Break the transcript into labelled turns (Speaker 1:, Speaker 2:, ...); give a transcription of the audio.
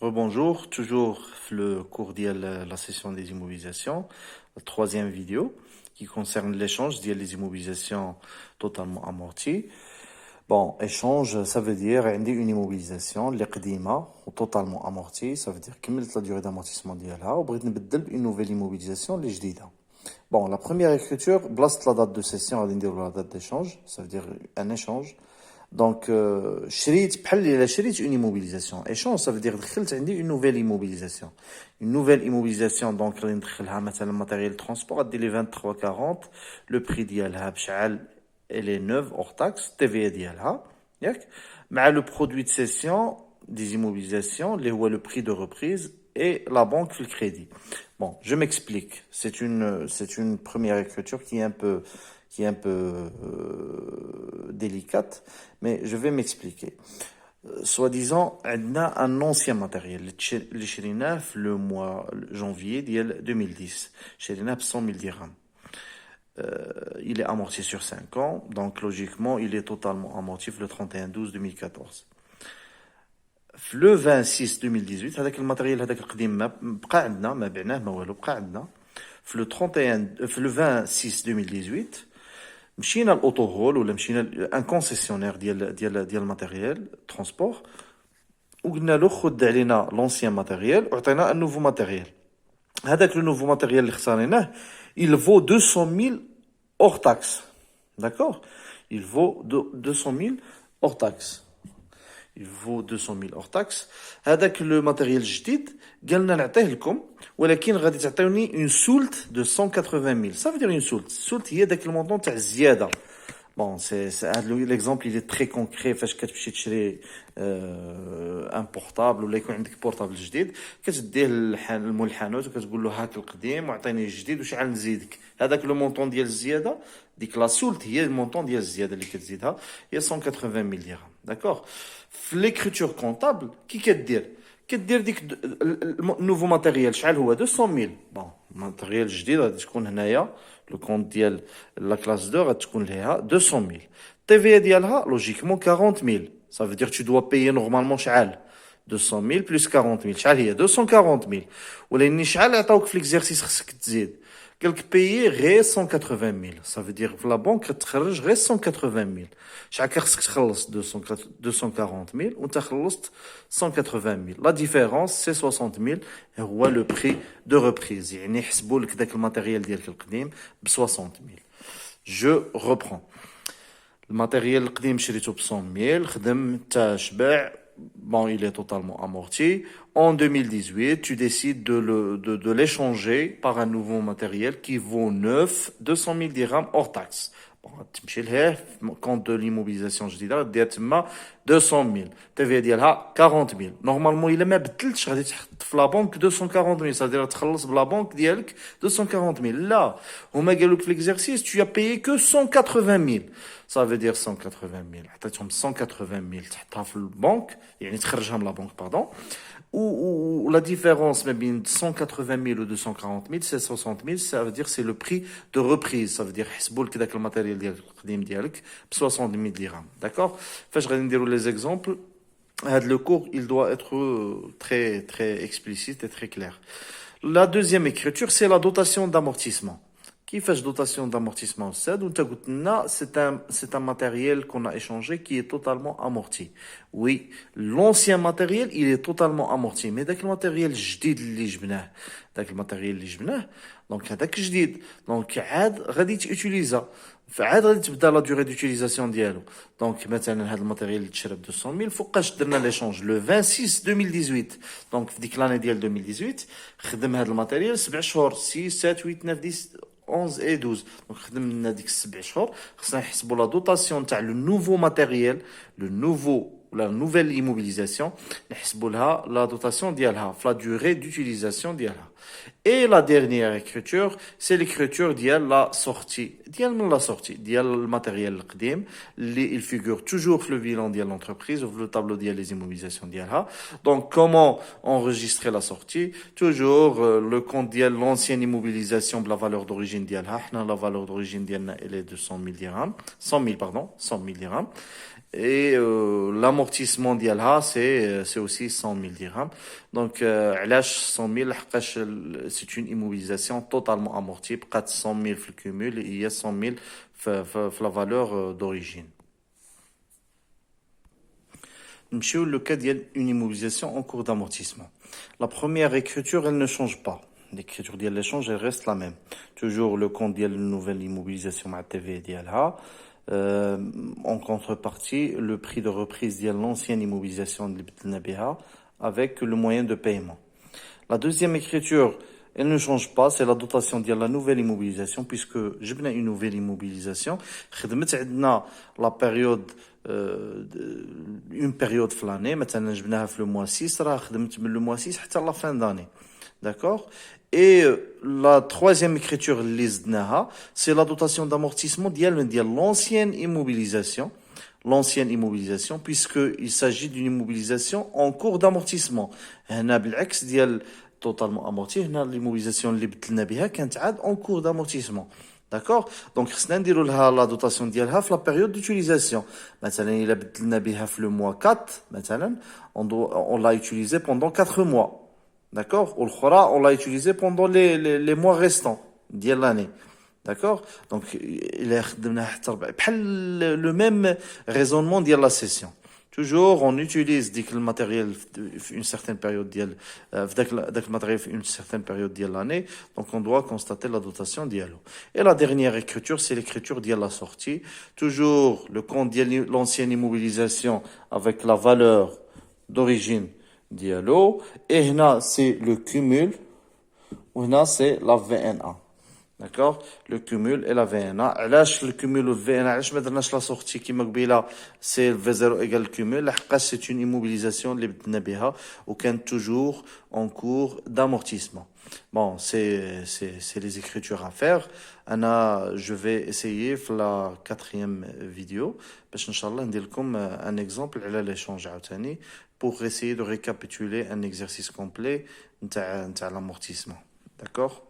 Speaker 1: Rebonjour, toujours le cours de la session des immobilisations, la troisième vidéo qui concerne l'échange des immobilisations totalement amorties. Bon, échange, ça veut dire une immobilisation اللي قديمة ou totalement amortie, ça veut dire كملت la durée d'amortissement ديالها وبغيت نبدل une nouvelle immobilisation اللي جديدة. Bon, la première écriture, blast la date de session, à la date d'échange, ça veut dire un échange. Donc, شريت بحال إلا شريت une immobilisation. Échange, ça veut dire دخلت عندي une nouvelle immobilisation. Une nouvelle immobilisation, donc غادي ندخلها مثلا matériel transport, غادي لي 23,40. Le prix ديالها بشحال elle est neuve hors taxe, TVA ديالها, ياك؟ مع le produit de cession des immobilisations, اللي هو le prix de reprise et la banque في le crédit. Bon, je m'explique. C'est une première écriture qui est un peu délicate, mais je vais m'expliquer. Soi-disant, on a un ancien matériel, le شريناه le mois janvier ديال 2010. شريناه ب 100 000 dirhams. Il est amorti sur 5 ans, donc logiquement, il est totalement amorti le 31/12/2014. Le 26 2018 هذاك الماتريال هذاك القديم ما بقى عندنا ما بعناه ما والو بقى عندنا في لو 31 في لو 26 2018 مشينا الاوتوهول ولا مشينا ان كونسيسيونير ديال الماتيريال ترونسبور وقلنا له خد علينا لونسيان ماتيريال وعطينا ان نوفو ماتيريال. هذاك لو نوفو ماتيريال اللي اختاريناه il vaut 200 000 hors taxe, d'accord, il vaut 200 000 hors taxe. Il vaut 200 000 hors taxe. هذاك لو ماتيريال الجديد قالنا نعطيه لكم ولكن غادي تعطيوني اون سولت دو 180 000. Ça veut dire une سولت هي داك المونطون تاع الزياده. Bon, l'exemple il est très concret. فاش كتمشي تشري ان بورتابل ولا يكون عندك بورتابل جديد كتديه للمول الحانوت وكتقول له هاك القديم وعطيني الجديد وشحال نزيدك. هذاك لو مونطون ديال الزياده ديك لا سولت هي المونطون ديال الزياده اللي كتزيدها هي 180 000 درهم. داكور. في ليكريتور كونطابل كي كدير ديك النوفو ماتيريال شحال هو 200 000. بون ماتيريال جديد غادي تكون هنايا لو كونت ديال لا كلاس 2 غتكون ليها 200 000. التي ديالها لوجيكمون 40 000. Ça veut dire que tu dois payer normalement شحال 200 000 plus 40 000 شحال هي 240 000. ولكن شحال عطاوك في ليكزيرسيس خصك تزيد قالك payer غير 180 000. Ça veut dire في لا بنك كتخرج غير 180 000. شحال خصك تخلص 240 000 وانت خلصت 180 000. لا ديفيرونس سي 60 000 هو لو بري دو ريبريز. يعني يحسبوا لك داك الماتيريال ديالك القديم ب 60 000. جو reprends. الماتيريال القديم شريته ب 100 000 خدم تا شبع. Bon, il est totalement amorti. En 2018, tu décides de l'échanger par un nouveau matériel qui vaut neuf, 200 000 dirhams hors taxe. Bon, تمشي لهيه compte de l'immobilisation جديدة دير تما 200 000. TVA ديالها 40 000. نورمالمون إلا ما بدلتش غادي تحط في لا بنك 240 000. صافي تخلص بلا بنك ديالك 240 000. لا هما قالوا لك في ليكزيرسيس tu as payé que 180 000. Ça veut dire 180 000. عطيتهم 180 000 تحطها في البنك يعني تخرجها من لا بنك باردون. Ou la différence mais 180 000 ou 240 000 c'est 60 000. Ça veut dire c'est le prix de reprise. Ça veut dire حسبوا لك داك الماتيريال ديالك القديم ديالك ب 60 000 dirhams. D'accord. فاش غادي نديروا les exemples. Le cours il doit être très très explicite et très clair. La deuxième écriture c'est la dotation d'amortissement. كيفاش dotation d'amortissement c'est وانت قلت لنا c'est un matériel qu'on a échangé qui est totalement amorti. Oui, l'ancien matériel il est totalement amorti mais داك الماتيريال الجديد اللي جبناه دونك هذاك جديد دونك عاد غادي تيوتيليزا فعاد غادي تبدا لا دوري دوتيليزاسيون ديالو. دونك مثلا هذا الماتيريال اللي تشرى ب 200 000 فوقاش درنا ليشونج لو 26 2018. دونك في ديك لاني ديال 2018 خدم هذا الماتيريال 7 شهور 6 7 8 9 10 11 et 12. Donc خدم لنا ديك 7 شهور خصنا نحسبوا لا دوطاسيون تاع لو نوفو ماتيريال لو نوفو la nouvelle immobilisation نحسبوا لها la dotation ديالها في la durée d'utilisation ديالها. Et la dernière écriture c'est l'écriture ديال la sortie ديال la sortie ديال الماتيريال القديم اللي il figure toujours في le bilan ديال l'entreprise ou le tableau ديال les immobilisations ديالها. Donc comment enregistrer la sortie toujours le compte ديال l'ancienne immobilisation de la valeur d'origine ديالها. حنا la valeur d'origine ديالنا elle est de 100 000 dirhams 100 000 pardon 100 000 dirhams. et l'amortissement ديالها c'est aussi 100 000 dirhams. Donc علاش 100 000 لحقاش c'est une immobilisation totalement amortie بقات 100 000 في الكومول et 100 000 في la valeur d'origine. نمشيو le cas ديال une immobilisation en cours d'amortissement. La première écriture elle ne change pas. L'écriture ديال l'échange elle reste la même. Toujours le compte ديال nouvelle immobilisation مع الTV ديالها. En contrepartie, le prix de reprise de l'ancienne immobilisation de l'Ibtnabiha avec le moyen de paiement. La deuxième écriture, elle ne change pas, c'est la dotation de la nouvelle immobilisation, puisque j'ai une nouvelle immobilisation. La période, une période de l'année, maintenant j'ai le mois 6, le mois 6 jusqu'à la fin d'année. D'accord? Et la troisième écriture, c'est la dotation d'amortissement de l'ancienne immobilisation. L'ancienne immobilisation, puisqu'il s'agit d'une immobilisation en cours d'amortissement. Totalement amorti, l'immobilisation en cours d'amortissement. D'accord? Donc, la dotation la période d'utilisation. Maintenant, il a le mois 4, on l'a utilisé pendant 4 mois. D'accord? On l'a utilisé pendant les mois restants de l'année. D'accord? Donc, il a le même raisonnement de la session. Toujours, on utilise le matériel une certaine période une certaine période de l'année. Donc, on doit constater la dotation d'Yalo. Et la dernière écriture, c'est l'écriture de la sortie. Toujours, le compte de l'ancienne immobilisation avec la valeur d'origine d'Yalo. Et là, c'est le cumul. Ou là, c'est la VNA. D'accord? Le cumul et la VNA. علاش le cumul ou le VNA علاش ما درناش la sortie كيما قبيله c'est V0 égale le cumul لحقاش c'est une immobilisation اللي بدنا بها وكانت toujours en cours d'amortissement. Bon, c'est les écritures à faire. Je vais essayer la 4e vidéo باش ان شاء الله ندير لكم un exemple على l'échange عاوتاني pour essayer de récapituler un exercice complet نتاع l'amortissement. D'accord?